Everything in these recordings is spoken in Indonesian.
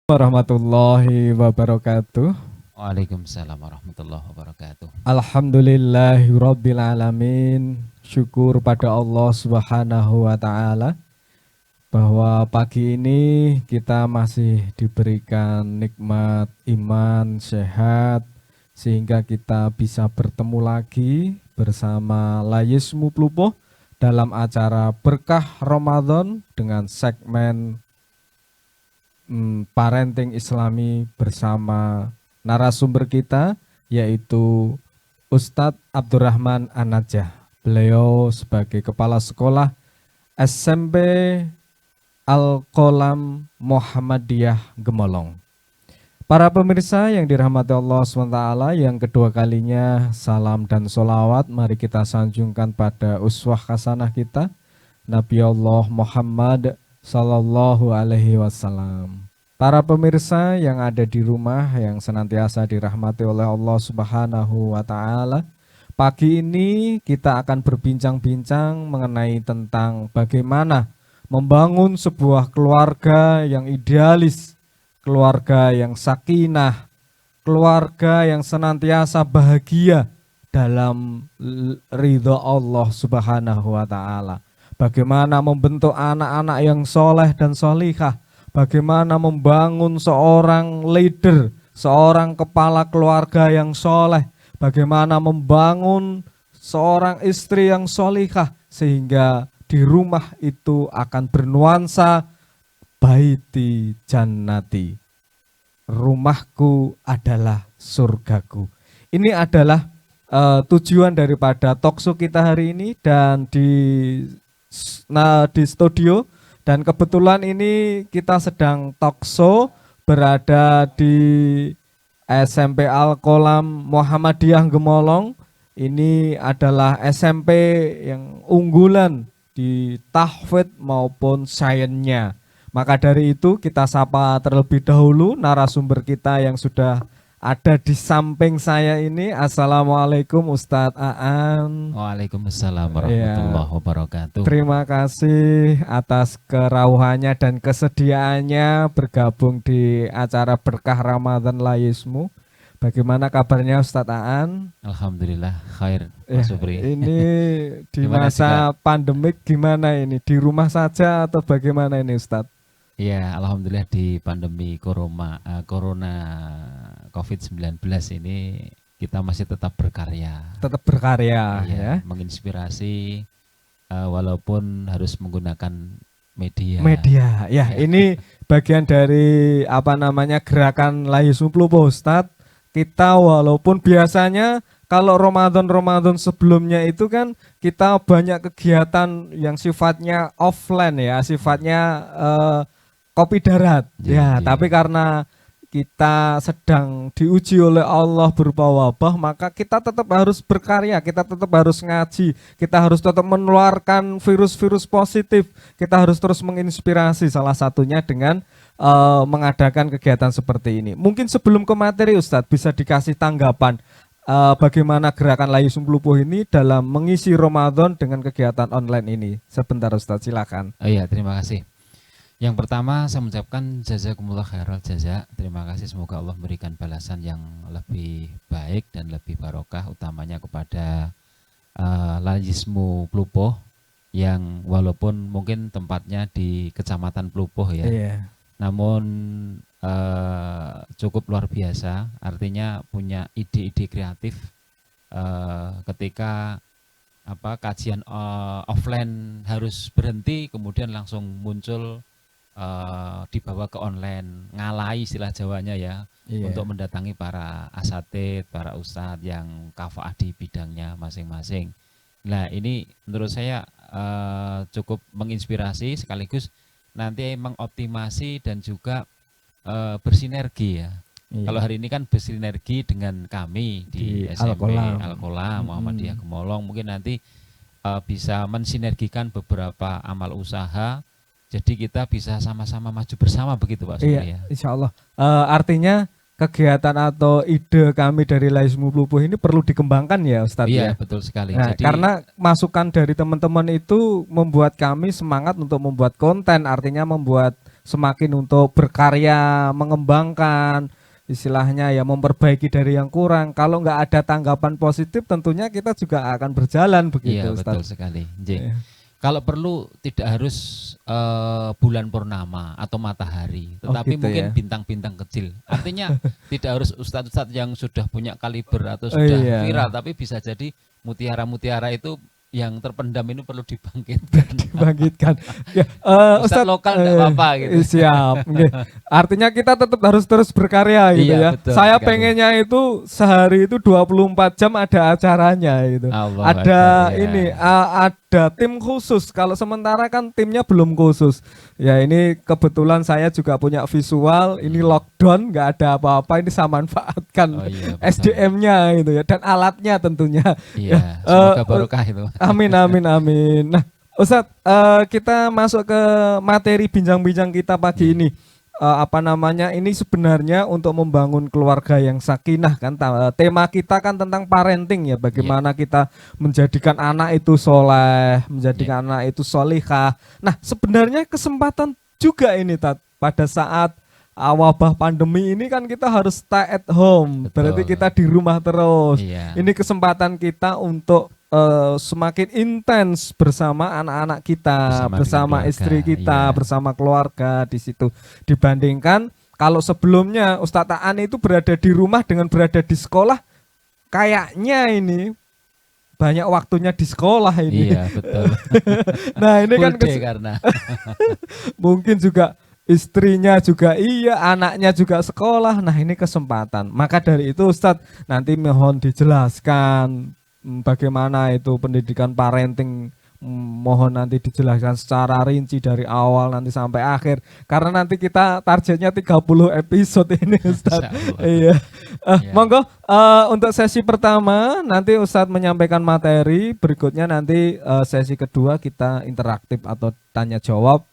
Warahmatullahi wabarakatuh. Waalaikumsalam warahmatullahi wabarakatuh. Alhamdulillahirabbil alamin. Syukur pada Allah Subhanahu wa taala bahwa pagi ini kita masih diberikan nikmat iman sehat sehingga kita bisa bertemu lagi bersama Layismu Plupoh dalam acara Berkah Ramadan dengan segmen Parenting Islami bersama narasumber kita yaitu Ustadz Abdurrahman An-Najah. Beliau sebagai Kepala Sekolah SMP Al-Qolam Muhammadiyah Gemolong. Para pemirsa yang dirahmati Allah SWT, yang kedua kalinya salam dan sholawat mari kita sanjungkan pada uswah hasanah kita Nabi Allah Muhammad Sallallahu Alaihi Wasallam. Para pemirsa yang ada di rumah yang senantiasa dirahmati oleh Allah Subhanahu wa taala, pagi ini kita akan berbincang-bincang mengenai tentang bagaimana membangun sebuah keluarga yang idealis, keluarga yang sakinah, keluarga yang senantiasa bahagia dalam ridha Allah Subhanahu wa taala. Bagaimana membentuk anak-anak yang soleh dan solihah. Bagaimana membangun seorang leader, seorang kepala keluarga yang soleh. Bagaimana membangun seorang istri yang solihah. Sehingga di rumah itu akan bernuansa baiti jannati. Rumahku adalah surgaku. Ini adalah tujuan daripada talkshow kita hari ini dan di studio, dan kebetulan ini kita sedang talkshow berada di SMP Al-Qolam Muhammadiyah Gemolong. Ini adalah SMP yang unggulan di tahfidz maupun sainsnya. Maka dari itu kita sapa terlebih dahulu narasumber kita yang sudah ada di samping saya ini. Assalamualaikum Ustadz Aan. Waalaikumsalam warahmatullahi wabarakatuh. Terima kasih atas kerauhannya dan kesediaannya bergabung di acara Berkah Ramadan Layismu. Bagaimana kabarnya Ustadz Aan? Alhamdulillah khair, Ya, Mas Supri. ini di Gimana masa pandemik gimana ini? Di rumah saja atau bagaimana ini Ustadz? Ya, alhamdulillah di pandemi corona COVID-19 ini kita masih tetap berkarya. Tetap berkarya ya. Menginspirasi walaupun harus menggunakan media. Media. Ya, ini bagian dari gerakan Layismu Plupoh Ustadz. Kita walaupun biasanya kalau Ramadan sebelumnya itu kan kita banyak kegiatan yang sifatnya offline ya, sifatnya kopi darat. Ya, tapi karena kita sedang diuji oleh Allah berupa wabah, maka kita tetap harus berkarya, kita tetap harus ngaji, kita harus tetap menularkan virus-virus positif, kita harus terus menginspirasi, salah satunya dengan mengadakan kegiatan seperti ini. Mungkin sebelum ke materi Ustadz bisa dikasih tanggapan bagaimana gerakan Layismu Plupoh ini dalam mengisi Ramadan dengan kegiatan online ini. Sebentar Ustadz, silakan. Oh iya, terima kasih. Yang pertama saya mengucapkan jazakumullah khairal jaza. Terima kasih, semoga Allah memberikan balasan yang lebih baik dan lebih barokah, utamanya kepada Layismu Plupoh yang walaupun mungkin tempatnya di Kecamatan Plupoh ya. Iya. Namun cukup luar biasa, artinya punya ide-ide kreatif ketika kajian offline harus berhenti, kemudian langsung muncul dibawa ke online, ngalai istilah Jawanya ya, untuk mendatangi para asatidz, para ustadz yang kafaah di bidangnya masing-masing. Nah ini menurut saya cukup menginspirasi sekaligus nanti mengoptimasi dan juga bersinergi ya. Kalau hari ini kan bersinergi dengan kami di SMP Al-Qolam Muhammadiyah Gemolong, mungkin nanti bisa mensinergikan beberapa amal usaha, jadi kita bisa sama-sama maju bersama begitu Pak Supri ya. Insya Allah. Artinya kegiatan atau ide kami dari Layismu Plupoh ini perlu dikembangkan ya Ustadz ya. Iya betul sekali. Nah, jadi, karena masukan dari teman-teman itu membuat kami semangat untuk membuat konten, artinya membuat semakin untuk berkarya, mengembangkan, istilahnya ya memperbaiki dari yang kurang. Kalau nggak ada tanggapan positif, tentunya kita juga akan berjalan begitu, Iya, betul Ustadz. sekali. Nggih. Iya. Kalau perlu tidak harus bulan purnama atau matahari, Oh tetapi gitu mungkin ya. bintang-bintang kecil. Artinya tidak harus ustadz-ustadz yang sudah punya kaliber atau Oh sudah iya, viral, tapi bisa jadi mutiara-mutiara itu yang terpendam ini perlu dibangkitkan. dibangkitkan. Ya, Ustadz Ustadz, lokal nggak apa-apa gitu. siap. Nggih. Artinya kita tetap harus terus berkarya gitu Iya, ya. betul Saya sekali. pengennya itu sehari itu 24 jam ada acaranya gitu. Allahu Ada Akbar, ya. ini, ada tim khusus. Kalau sementara kan timnya belum khusus. Ya ini kebetulan saya juga punya visual. Ini lockdown, nggak ada apa-apa. Ini saya manfaatkan Oh iya, betul. SDM-nya gitu ya, dan alatnya tentunya. Iya, semoga barokah itu. Amin, amin, amin. Nah, Ustadz, kita masuk ke materi bincang-bincang kita pagi ini. Apa namanya? Ini sebenarnya untuk membangun keluarga yang sakinah kan. Tema kita kan tentang parenting ya. Bagaimana kita menjadikan anak itu soleh, menjadikan anak itu solihah. Nah, sebenarnya kesempatan juga ini, Tat. Pada saat wabah pandemi ini kan kita harus stay at home. Betul. Berarti kita di rumah terus. Iya. Ini kesempatan kita untuk semakin intens bersama anak-anak kita, bersama keluarga, istri kita, iya. bersama keluarga di situ. Dibandingkan kalau sebelumnya Ustadz Aan itu berada di rumah dengan berada di sekolah, kayaknya ini banyak waktunya di sekolah ini. Iya, betul. Nah, ini kan Full day karena mungkin juga istrinya juga iya, anaknya juga sekolah. Nah, ini kesempatan. Maka dari itu Ustadz nanti mohon dijelaskan bagaimana itu pendidikan parenting. Mohon nanti dijelaskan secara rinci dari awal nanti sampai akhir. Karena nanti kita targetnya 30 episode ini Ustadz. Insyaallah. Iya. Iya. Monggo untuk sesi pertama nanti Ustadz menyampaikan materi, berikutnya nanti sesi kedua kita interaktif atau tanya jawab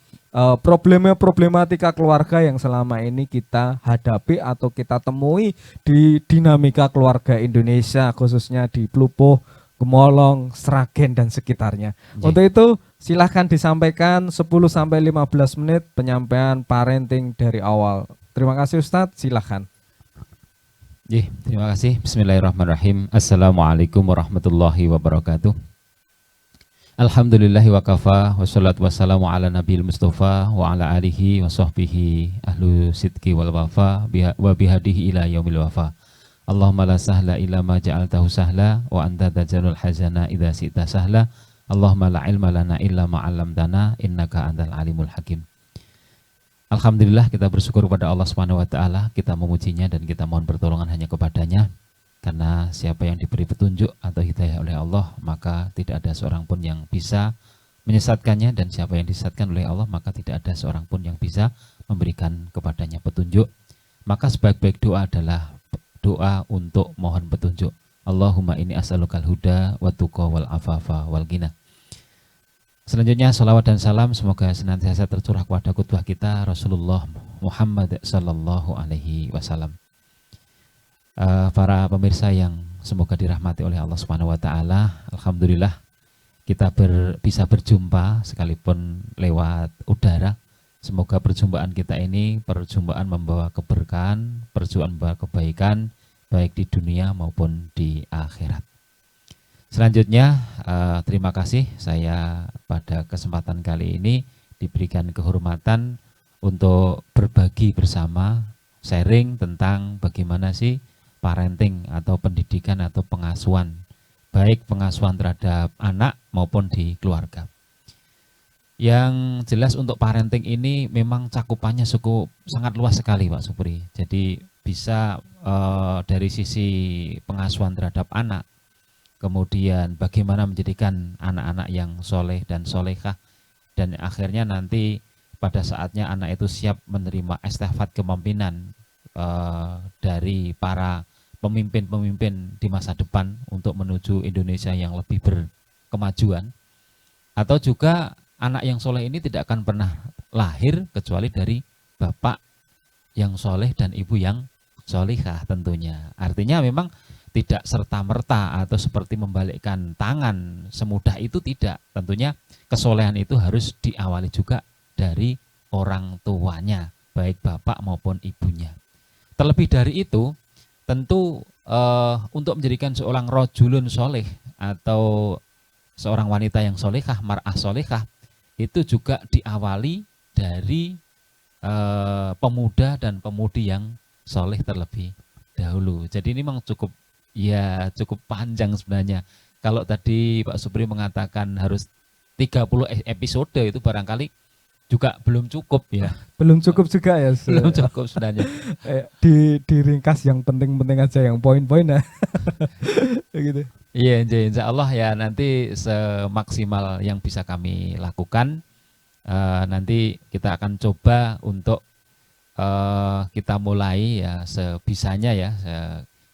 problematika keluarga yang selama ini kita hadapi atau kita temui di dinamika keluarga Indonesia, khususnya di Plupuh, Gemolong, Sragen dan sekitarnya. Untuk itu silahkan disampaikan 10-15 menit penyampaian parenting dari awal. Terima kasih Ustadz, silahkan. Terima kasih. Bismillahirrahmanirrahim. Assalamualaikum warahmatullahi wabarakatuh. Alhamdulillahi wa kafa, wassalatu wassalamu ala nabil mustafa wa ala alihi wa sahbihi ahlu sidki wal wafa wa bihadihi ila yaumil wafa. Allahumma la sahla illa ma ja'altahu sahla wa anta tajalul hazana idha sita sahla. Allahumma la ilma lana illa ma 'allamtana innaka antal alimul hakim. Alhamdulillah, kita bersyukur kepada Allah Subhanahu wa taala, kita memujinya dan kita mohon pertolongan hanya kepadanya. Karena siapa yang diberi petunjuk atau hidayah oleh Allah, maka tidak ada seorang pun yang bisa menyesatkannya, dan siapa yang disesatkan oleh Allah, maka tidak ada seorang pun yang bisa memberikan kepadanya petunjuk. Maka sebaik-baik doa adalah doa untuk mohon petunjuk. Allahumma inni as'alukal huda wa tuqa wal afafa wal ghina. Selanjutnya salawat dan salam semoga senantiasa tercurah kepada qudwah kita Rasulullah Muhammad sallallahu alaihi wasallam. Para pemirsa yang semoga dirahmati oleh Allah Subhanahu wa taala, alhamdulillah kita bisa berjumpa sekalipun lewat udara. Semoga perjumpaan kita ini perjumpaan membawa keberkahan, perjumpaan membawa kebaikan baik di dunia maupun di akhirat. Selanjutnya terima kasih saya pada kesempatan kali ini diberikan kehormatan untuk berbagi bersama, sharing tentang bagaimana sih parenting atau pendidikan atau pengasuhan, baik pengasuhan terhadap anak maupun di keluarga. Yang jelas untuk parenting ini memang cakupannya sangat luas sekali Pak Supri. Jadi bisa dari sisi pengasuhan terhadap anak, kemudian bagaimana menjadikan anak-anak yang soleh dan solehah, dan akhirnya nanti pada saatnya anak itu siap menerima estafet kepemimpinan dari para pemimpin-pemimpin di masa depan untuk menuju Indonesia yang lebih berkemajuan. Atau juga anak yang soleh ini tidak akan pernah lahir kecuali dari bapak yang soleh dan ibu yang solihah tentunya. Artinya memang tidak serta-merta atau seperti membalikkan tangan semudah itu, tidak. Tentunya kesolehan itu harus diawali juga dari orang tuanya, baik bapak maupun ibunya. Terlebih dari itu, tentu untuk menjadikan seorang rojulun soleh atau seorang wanita yang solehah, mar'ah solehah, itu juga diawali dari pemuda dan pemudi yang soleh terlebih dahulu. Jadi ini memang cukup panjang sebenarnya. Kalau tadi Pak Supri mengatakan harus 30 episode, itu barangkali juga belum cukup ya. Belum cukup juga ya. Belum cukup sebenarnya. Diringkas yang penting-penting aja, yang poin-poin ya. Gitu. Iya, insya Allah ya, nanti semaksimal yang bisa kami lakukan. Nanti kita akan coba untuk kita mulai ya sebisanya ya,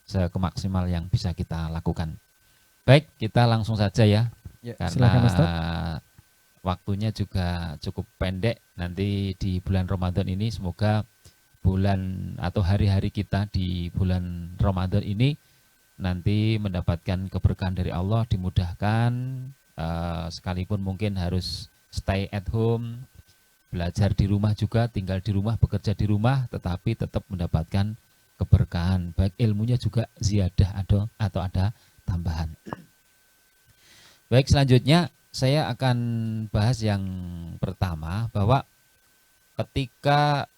sekemaksimal yang bisa kita lakukan. Baik, kita langsung saja ya, karena silakan, Ustaz. Waktunya juga cukup pendek. Nanti di bulan Ramadan ini, semoga bulan atau hari-hari kita di bulan Ramadan ini nanti mendapatkan keberkahan dari Allah, dimudahkan, sekalipun mungkin harus stay at home, belajar di rumah juga, tinggal di rumah, bekerja di rumah, tetapi tetap mendapatkan keberkahan, baik ilmunya juga ziyadah atau ada tambahan. Baik, selanjutnya saya akan bahas yang pertama, bahwa ketika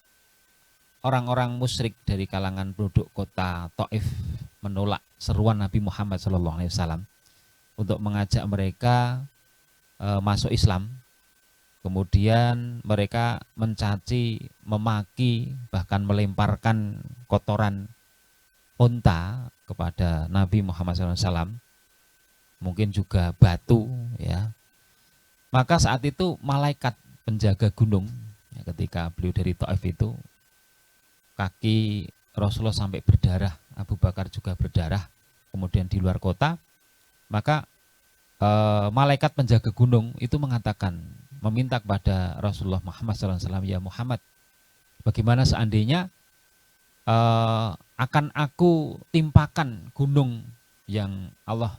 orang-orang musyrik dari kalangan penduduk kota Taif menolak seruan Nabi Muhammad SAW untuk mengajak mereka masuk Islam, kemudian mereka mencaci, memaki, bahkan melemparkan kotoran unta kepada Nabi Muhammad SAW, mungkin juga batu ya. Maka saat itu malaikat penjaga gunung, ya, ketika beliau dari Taif itu, kaki Rasulullah sampai berdarah, Abu Bakar juga berdarah, kemudian di luar kota, maka malaikat penjaga gunung itu mengatakan, meminta kepada Rasulullah Muhammad SAW, ya Muhammad, bagaimana seandainya akan aku timpakan gunung yang Allah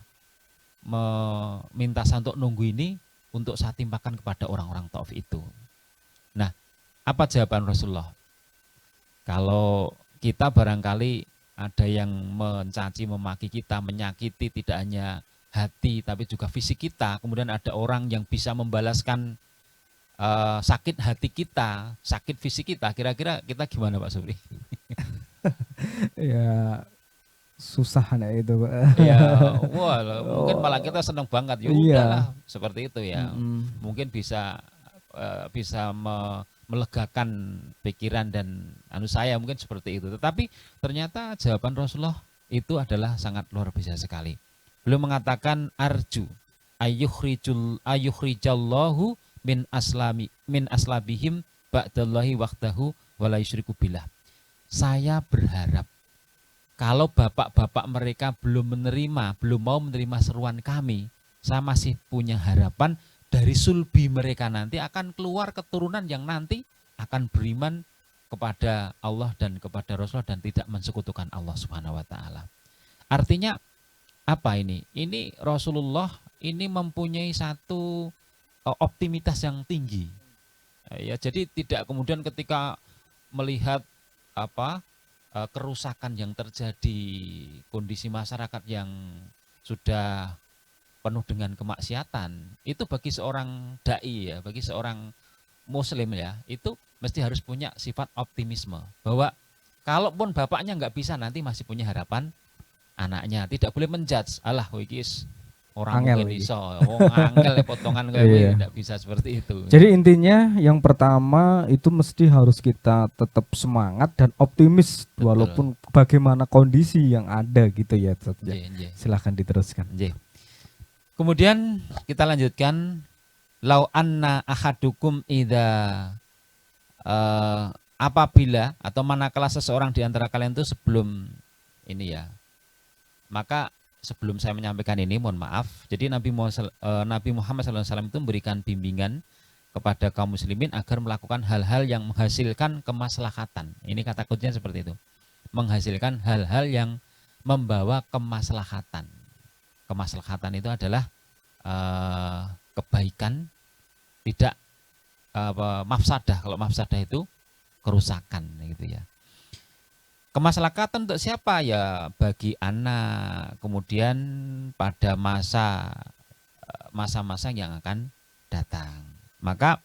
meminta saya untuk nunggu ini, untuk saya timpakan kepada orang-orang Taif itu. Nah, apa jawaban Rasulullah? Kalau kita barangkali ada yang mencaci, memaki kita, menyakiti tidak hanya hati tapi juga fisik kita, kemudian ada orang yang bisa membalaskan sakit hati kita, sakit fisik kita, kira-kira kita gimana Pak Supri? Ya susah itu, Pak. Ya, wah, mungkin malah kita senang banget, ya udahlah, seperti itu ya. Mungkin bisa melegakan pikiran dan saya mungkin seperti itu. Tetapi ternyata jawaban Rasulullah itu adalah sangat luar biasa sekali. Beliau mengatakan, arju ayyukhrijallahu min aslabihim ba'dallahi waqtahu wala yusyriku billah. Saya berharap kalau bapak-bapak mereka belum mau menerima seruan kami, saya masih punya harapan dari sulbi mereka nanti akan keluar keturunan yang nanti akan beriman kepada Allah dan kepada Rasulullah dan tidak mensekutukan Allah Subhanahu wa taala. Artinya apa ini? Ini Rasulullah ini mempunyai satu optimitas yang tinggi. Ya, jadi tidak kemudian ketika melihat kerusakan yang terjadi, kondisi masyarakat yang sudah penuh dengan kemaksiatan, itu bagi seorang dai ya, bagi seorang muslim ya, itu mesti harus punya sifat optimisme, bahwa kalaupun bapaknya nggak bisa, nanti masih punya harapan anaknya. Tidak boleh menjudge, alah wikis orang angel mungkin iso, angel potongan kayak tidak bisa seperti itu. Jadi intinya yang pertama itu mesti harus kita tetap semangat dan optimis. Betul. Walaupun bagaimana kondisi yang ada gitu ya. Silahkan diteruskan. Kemudian kita lanjutkan, lau anna ahadukum idza apabila atau manakala seseorang di antara kalian itu sebelum ini ya. Maka sebelum saya menyampaikan ini, mohon maaf. Jadi Nabi Muhammad SAW itu memberikan bimbingan kepada kaum muslimin agar melakukan hal-hal yang menghasilkan kemaslahatan. Ini kata kuncinya seperti itu. Menghasilkan hal-hal yang membawa kemaslahatan. Kemaslahatan itu adalah kebaikan, tidak mafsadah. Kalau mafsadah itu kerusakan gitu ya. Kemaslahatan untuk siapa ya? Bagi anak, kemudian pada masa-masa yang akan datang. Maka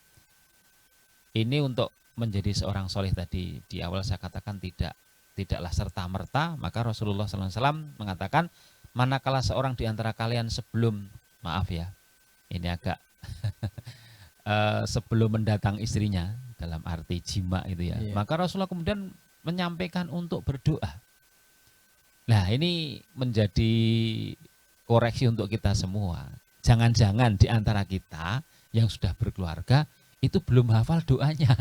ini untuk menjadi seorang soleh tadi di awal saya katakan tidaklah serta merta. Maka Rasulullah SAW mengatakan, manakala seorang di antara kalian sebelum, maaf ya, ini agak sebelum mendatang istrinya, dalam arti jima itu ya, maka Rasulullah kemudian menyampaikan untuk berdoa. Nah, ini menjadi koreksi untuk kita semua. Jangan-jangan di antara kita yang sudah berkeluarga itu belum hafal doanya.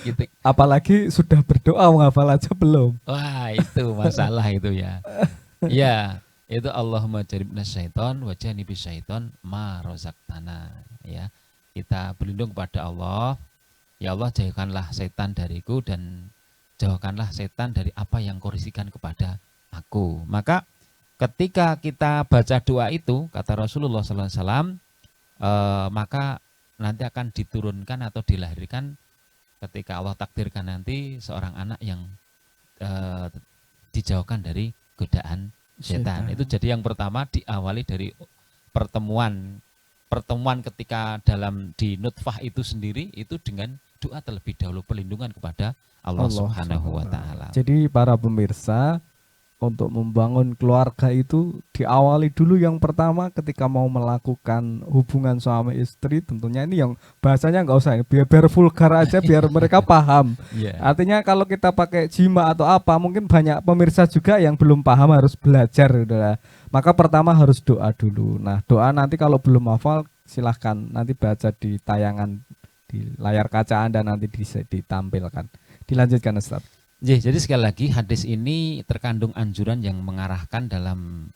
Gitu. Apalagi sudah berdoa menghafal aja belum. Wah, itu masalah itu ya. Ya, itu Allahumma jaribna syaiton wa janibis syaiton ma razaqtana ya. Kita berlindung kepada Allah. Ya Allah, jauhkanlah setan dariku dan jauhkanlah setan dari apa yang kau risikan kepada aku. Maka ketika kita baca doa itu, kata Rasulullah SAW, maka nanti akan diturunkan atau dilahirkan ketika Allah takdirkan nanti seorang anak yang dijauhkan dari godaan setan. Itu jadi yang pertama diawali dari pertemuan ketika di nutfah itu sendiri itu dengan doa terlebih dahulu, perlindungan kepada Allah Subhanahu wa Ta'ala. Jadi para pemirsa, untuk membangun keluarga itu diawali dulu yang pertama ketika mau melakukan hubungan suami istri. Tentunya ini yang bahasanya nggak usah biar vulgar aja biar mereka paham. Artinya kalau kita pakai jima atau apa, mungkin banyak pemirsa juga yang belum paham, harus belajar udah. Maka pertama harus doa dulu. Nah, doa nanti kalau belum hafal silahkan nanti baca di tayangan di layar kaca Anda, nanti bisa ditampilkan. Dilanjutkan Ustaz. Jadi sekali lagi hadis ini terkandung anjuran yang mengarahkan dalam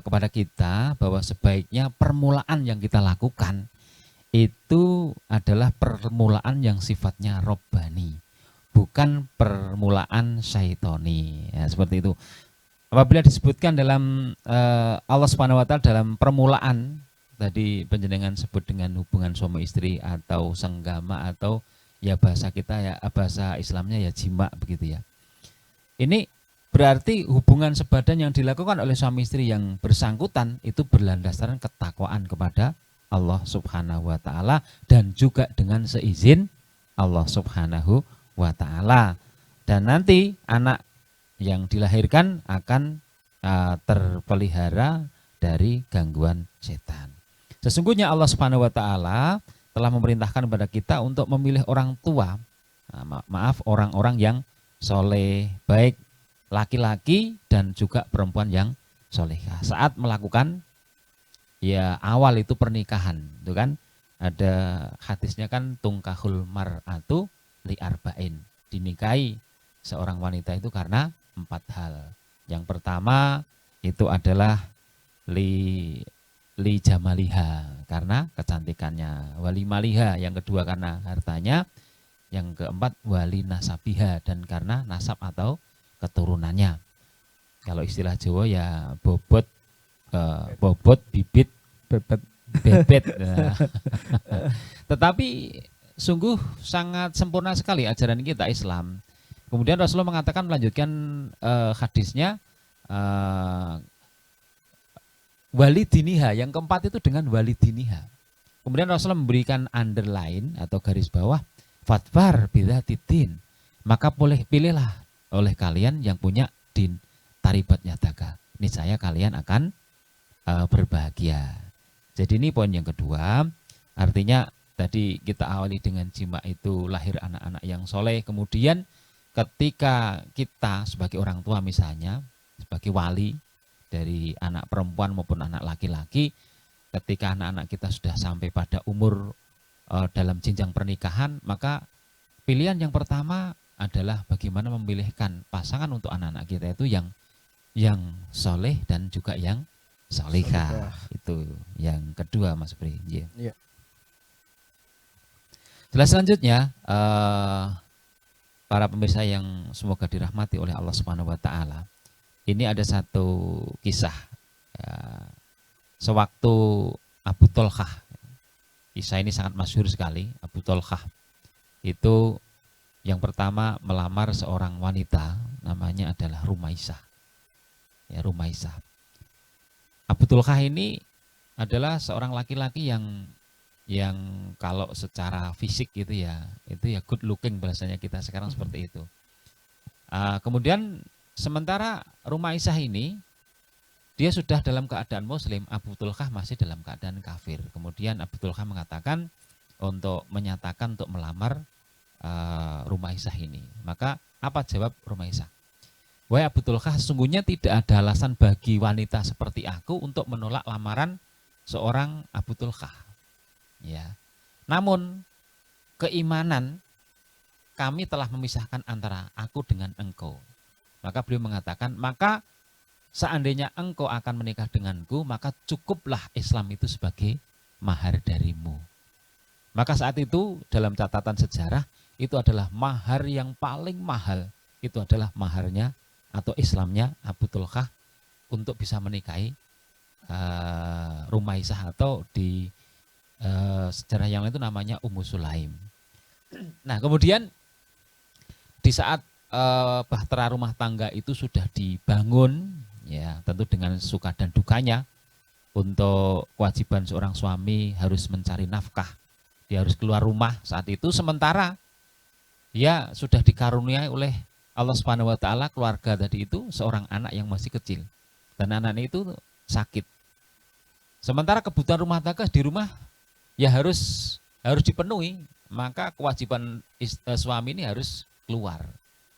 kepada kita bahwa sebaiknya permulaan yang kita lakukan itu adalah permulaan yang sifatnya robbani, bukan permulaan syaitoni. Ya, seperti itu. Apabila disebutkan dalam Allah Subhanahu wa Ta'ala dalam permulaan tadi penjenengan sebut dengan hubungan suami istri atau senggama atau ya bahasa kita ya bahasa Islamnya ya jima begitu ya. Ini berarti hubungan sebadan yang dilakukan oleh suami istri yang bersangkutan itu berlandaskan ketakwaan kepada Allah Subhanahu wa Ta'ala dan juga dengan seizin Allah Subhanahu wa Ta'ala. Dan nanti anak yang dilahirkan akan terpelihara dari gangguan setan. Sesungguhnya Allah Subhanahu wa Ta'ala telah memerintahkan kepada kita untuk memilih orang tua, orang-orang yang soleh, baik laki-laki dan juga perempuan yang solehah. Saat melakukan ya awal itu pernikahan, itu kan ada hadisnya kan tungkahul mar'atu li arba'in, dinikahi seorang wanita itu karena 4 hal. Yang pertama itu adalah li jamaliha, karena kecantikannya, wali maliha yang kedua karena hartanya, yang keempat wali nasabiha dan karena nasab atau keturunannya. Kalau istilah Jawa ya bobot bibit bebet. Tetapi sungguh sangat sempurna sekali ajaran kita Islam. Kemudian Rasulullah mengatakan, melanjutkan hadisnya, walidiniha, yang keempat itu dengan walidiniha. Kemudian Rasulullah memberikan underline atau garis bawah, fatbar bidzatid, maka pilihlah oleh kalian yang punya din, taribat yadaka, niscaya kalian akan berbahagia. Jadi ini poin yang kedua. Artinya tadi kita awali dengan jima itu lahir anak-anak yang soleh. Kemudian ketika kita sebagai orang tua misalnya, sebagai wali dari anak perempuan maupun anak laki-laki, ketika anak-anak kita sudah sampai pada umur dalam jenjang pernikahan, maka pilihan yang pertama adalah bagaimana memilihkan pasangan untuk anak-anak kita itu yang soleh dan juga yang solihah. Itu yang kedua Mas Bri. Yeah. Jelas selanjutnya para pemirsa yang semoga dirahmati oleh Allah Subhanahu wa Ta'ala. Ini ada satu kisah ya, sewaktu Abu Tolhah Kisah ini sangat masyhur sekali. Abu Tolhah itu yang pertama melamar seorang wanita, namanya adalah Rumaisah. Ya, Rumaisah. Abu Tolhah ini adalah seorang laki-laki yang kalau secara fisik gitu ya, itu ya good looking bahasanya kita sekarang seperti itu. Kemudian sementara Rumaisah ini dia sudah dalam keadaan muslim, Abu Tolhah masih dalam keadaan kafir. Kemudian Abu Tolhah mengatakan untuk menyatakan untuk melamar Rumaisah ini. Maka apa jawab Rumaisah? Wahai Abu Tolhah, sesungguhnya tidak ada alasan bagi wanita seperti aku untuk menolak lamaran seorang Abu Tolhah. Ya. Namun keimanan kami telah memisahkan antara aku dengan engkau. Maka beliau mengatakan, maka seandainya engkau akan menikah denganku, maka cukuplah Islam itu sebagai mahar darimu. Maka saat itu dalam catatan sejarah, itu adalah mahar yang paling mahal. Itu adalah maharnya atau Islamnya Abu Tolhah untuk bisa menikahi Rumaisah, atau di sejarah yang lain itu namanya Ummu Sulaim. Nah, kemudian di saat bahtera rumah tangga itu sudah dibangun, ya tentu dengan suka dan dukanya. Untuk kewajiban seorang suami harus mencari nafkah, dia harus keluar rumah saat itu, sementara dia sudah dikaruniai oleh Allah Subhanahu wa taala keluarga tadi itu seorang anak yang masih kecil, dan anaknya itu sakit. Sementara kebutuhan rumah tangga di rumah ya harus dipenuhi, maka kewajiban suami ini harus keluar.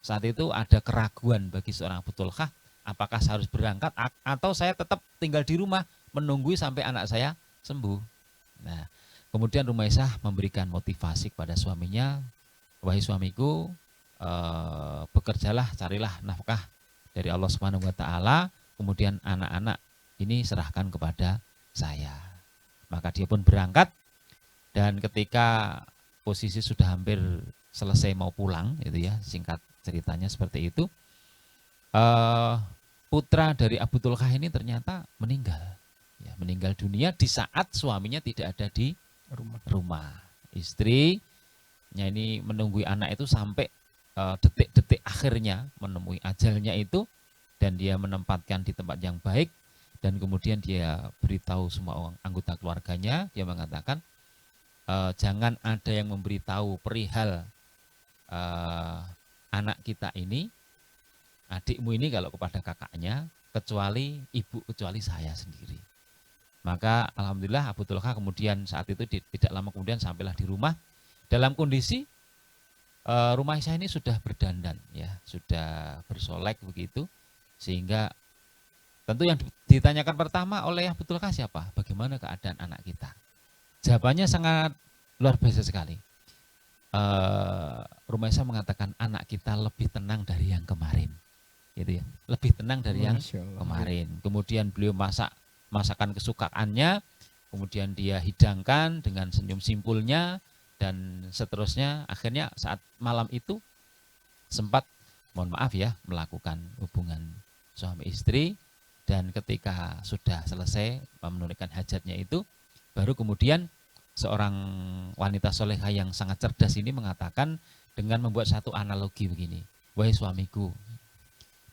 Saat itu ada keraguan bagi seorang Abu Tolhah, apakah saya harus berangkat atau saya tetap tinggal di rumah menunggu sampai anak saya sembuh. Nah, kemudian Rumaisah memberikan motivasi kepada suaminya, wahai suamiku, bekerjalah, carilah nafkah dari Allah Subhanahu wa taala, kemudian anak-anak ini serahkan kepada saya. Maka dia pun berangkat, dan ketika posisi sudah hampir selesai mau pulang, itu ya, singkat ceritanya seperti itu, putra dari Abu Tolhah ini ternyata meninggal, ya, meninggal dunia di saat suaminya tidak ada di rumah. Istrinya ini menunggu anak itu sampai detik-detik akhirnya, menemui ajalnya itu, dan dia menempatkan di tempat yang baik, dan kemudian dia beritahu semua anggota keluarganya. Dia mengatakan, jangan ada yang memberitahu perihal anak kita ini, adikmu ini, kalau kepada kakaknya, kecuali ibu, kecuali saya sendiri. Maka alhamdulillah Abu Tolhah kemudian saat itu tidak lama kemudian sampailah di rumah dalam kondisi Rumaisah ini sudah berdandan, ya, sudah bersolek begitu, sehingga tentu yang ditanyakan pertama oleh Abu Tolhah siapa? Bagaimana keadaan anak kita? Jawabannya sangat luar biasa sekali. Rumaisah mengatakan anak kita lebih tenang dari yang kemarin, gitu ya, lebih tenang dari yang kemarin. Kemudian beliau masakan kesukaannya, kemudian dia hidangkan dengan senyum simpulnya, dan seterusnya. Akhirnya saat malam itu sempat, mohon maaf ya, melakukan hubungan suami istri, dan ketika sudah selesai menunaikan hajatnya itu, baru kemudian seorang wanita solehah yang sangat cerdas ini mengatakan dengan membuat satu analogi begini, wahai suamiku,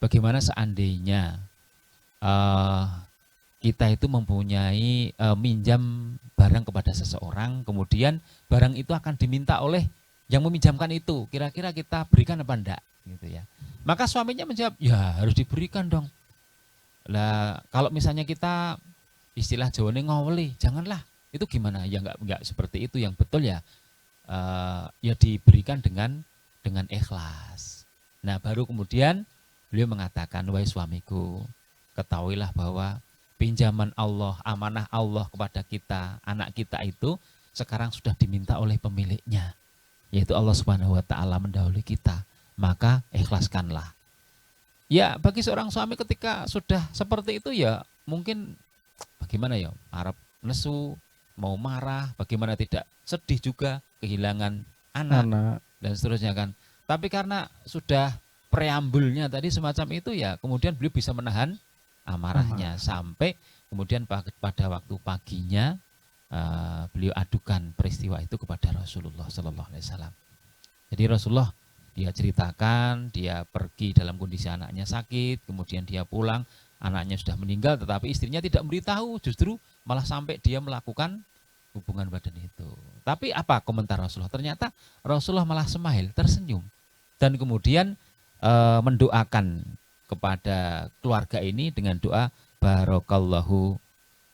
bagaimana seandainya kita itu mempunyai minjam barang kepada seseorang, kemudian barang itu akan diminta oleh yang meminjamkan itu, kira-kira kita berikan apa enggak, gitu ya. Maka suaminya menjawab, ya harus diberikan dong. Lah kalau misalnya kita istilah Jawane ngaweli, janganlah, itu gimana? Ya enggak seperti itu, yang betul ya ya diberikan dengan ikhlas. Nah, baru kemudian beliau mengatakan, wahai suamiku, ketahuilah bahwa pinjaman Allah, amanah Allah kepada kita, anak kita itu sekarang sudah diminta oleh pemiliknya, yaitu Allah Subhanahu wa taala mendahului kita, maka ikhlaskanlah. Ya, bagi seorang suami ketika sudah seperti itu ya mungkin bagaimana ya, harap nesu, mau marah, bagaimana tidak sedih juga kehilangan anak dan seterusnya kan. Tapi karena sudah preambulnya tadi semacam itu, ya kemudian beliau bisa menahan amarahnya sampai kemudian pada waktu paginya beliau adukan peristiwa itu kepada Rasulullah Sallallahu Alaihi Wasallam. Jadi Rasulullah dia ceritakan, dia pergi dalam kondisi anaknya sakit, kemudian dia pulang, anaknya sudah meninggal, tetapi istrinya tidak memberitahu, justru malah sampai dia melakukan hubungan badan itu. Tapi apa komentar Rasulullah? Ternyata Rasulullah malah smile, tersenyum, dan kemudian mendoakan kepada keluarga ini dengan doa Barakallahu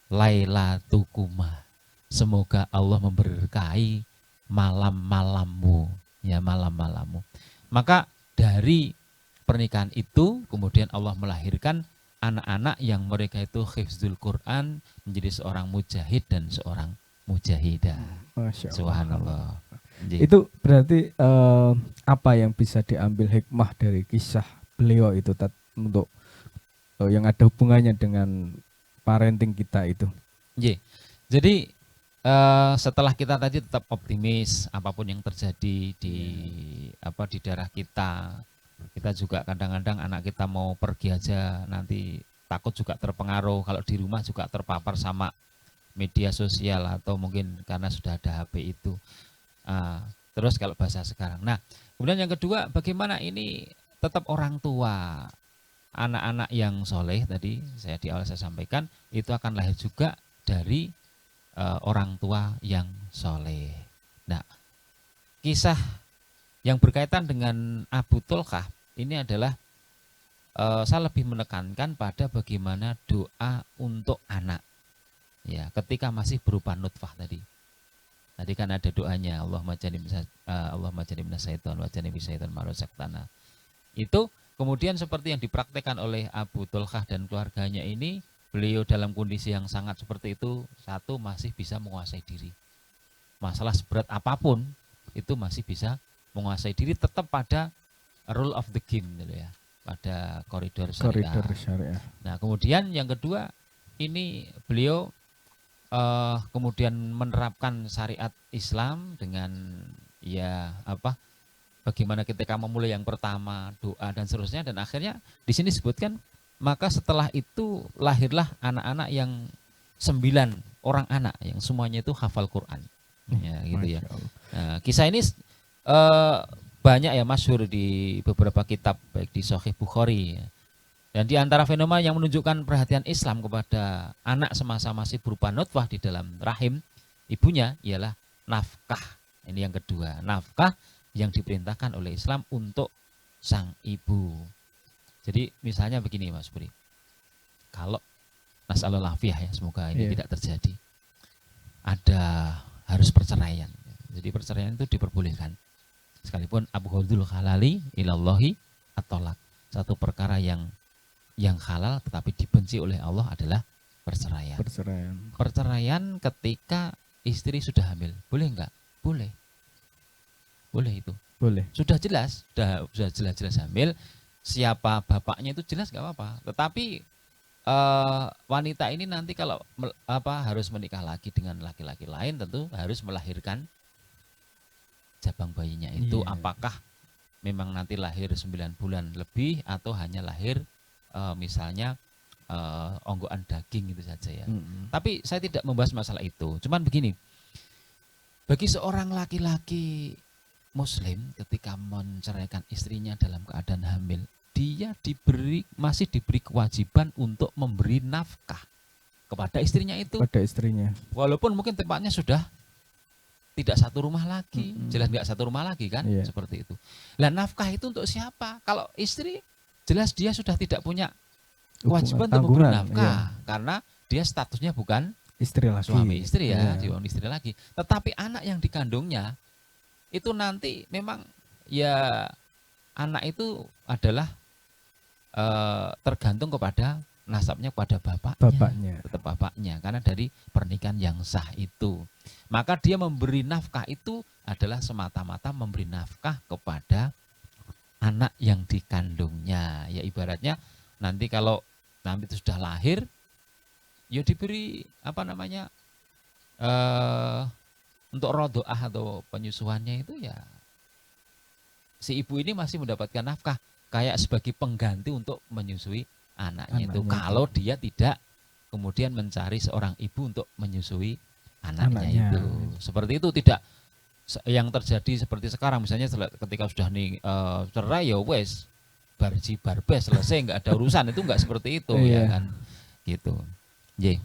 lailatukuma. Semoga Allah memberkahi malam-malammu, ya malam-malammu. Maka dari pernikahan itu kemudian Allah melahirkan anak-anak yang mereka itu hifdzul Quran, menjadi seorang mujahid dan seorang mujahidah. Masya Allah. Subhanallah. Itu berarti apa yang bisa diambil hikmah dari kisah beliau itu untuk yang ada hubungannya dengan parenting kita itu? Jadi setelah kita tadi tetap optimis apapun yang terjadi di daerah kita juga kadang-kadang anak kita mau pergi aja nanti takut juga terpengaruh, kalau di rumah juga terpapar sama media sosial atau mungkin karena sudah ada HP itu. Terus kalau bahasa sekarang. Nah, kemudian yang kedua, bagaimana ini tetap orang tua, anak-anak yang soleh tadi di awal saya sampaikan itu akan lahir juga dari orang tua yang soleh. Nah, kisah yang berkaitan dengan Abu Tolkah ini adalah saya lebih menekankan pada bagaimana doa untuk anak, ya, ketika masih berupa nutfah tadi. Tadi kan ada doanya Allahumma jannibna syaitan wa jannibi syaitan ma razaqtana. Itu kemudian seperti yang dipraktekkan oleh Abu Tolkah dan keluarganya ini. Beliau dalam kondisi yang sangat seperti itu, satu masih bisa menguasai diri. Masalah seberat apapun itu masih bisa menguasai diri, tetap pada rule of the game gitu ya, pada koridor syariah. Nah, kemudian yang kedua, ini beliau kemudian menerapkan syariat Islam dengan bagaimana ketika memulai yang pertama doa dan seterusnya, dan akhirnya di sini disebutkan maka setelah itu lahirlah anak-anak yang 9 orang anak yang semuanya itu hafal Quran, ya gitu ya. Nah, kisah ini banyak ya masyhur di beberapa kitab baik di Sahih Bukhari ya. Dan di antara fenomena yang menunjukkan perhatian Islam kepada anak semasa masih berupa nutfah di dalam rahim ibunya ialah nafkah. Ini yang kedua, nafkah yang diperintahkan oleh Islam untuk sang ibu. Jadi misalnya begini Mas Budi, kalau nasallallahu afiyah ya, semoga ini tidak terjadi, ada harus perceraian. Jadi perceraian itu diperbolehkan, sekalipun abghadul halali ilallahi at-thalaq. Satu perkara yang halal tetapi dibenci oleh Allah adalah perceraian. Perceraian ketika istri sudah hamil, boleh enggak? Boleh itu. Boleh. Sudah jelas hamil. Siapa bapaknya itu jelas nggak apa-apa. Tetapi wanita ini nanti kalau harus menikah lagi dengan laki-laki lain, tentu harus melahirkan jabang bayinya itu. Apakah memang nanti lahir 9 bulan lebih atau hanya lahir misalnya onggokan daging itu saja ya. Tapi saya tidak membahas masalah itu. Cuman begini, bagi seorang laki-laki Muslim ketika menceraikan istrinya dalam keadaan hamil, dia masih diberi kewajiban untuk memberi nafkah kepada istrinya itu. Walaupun mungkin tempatnya sudah tidak satu rumah lagi, jelas nggak satu rumah lagi kan, seperti itu. Lah nafkah itu untuk siapa? Kalau istri, jelas dia sudah tidak punya kewajiban untuk memberi nafkah, karena dia statusnya bukan istri lagi, suami istri ya, istri lagi. Tetapi anak yang dikandungnya itu nanti memang ya anak itu adalah tergantung kepada nasabnya kepada bapaknya, tetap bapaknya, karena dari pernikahan yang sah itu. Maka dia memberi nafkah itu adalah semata-mata memberi nafkah kepada anak yang dikandungnya. Ya ibaratnya nanti kalau nanti itu sudah lahir, ya diberi untuk rodoah atau penyusuannya itu ya si ibu ini masih mendapatkan nafkah kayak sebagai pengganti untuk menyusui anaknya itu. Kalau dia tidak kemudian mencari seorang ibu untuk menyusui anaknya itu. Seperti itu, tidak yang terjadi seperti sekarang misalnya ketika sudah nih cerai ya wes barji barbes selesai, nggak ada urusan, itu nggak seperti itu ya kan gitu. Nggih.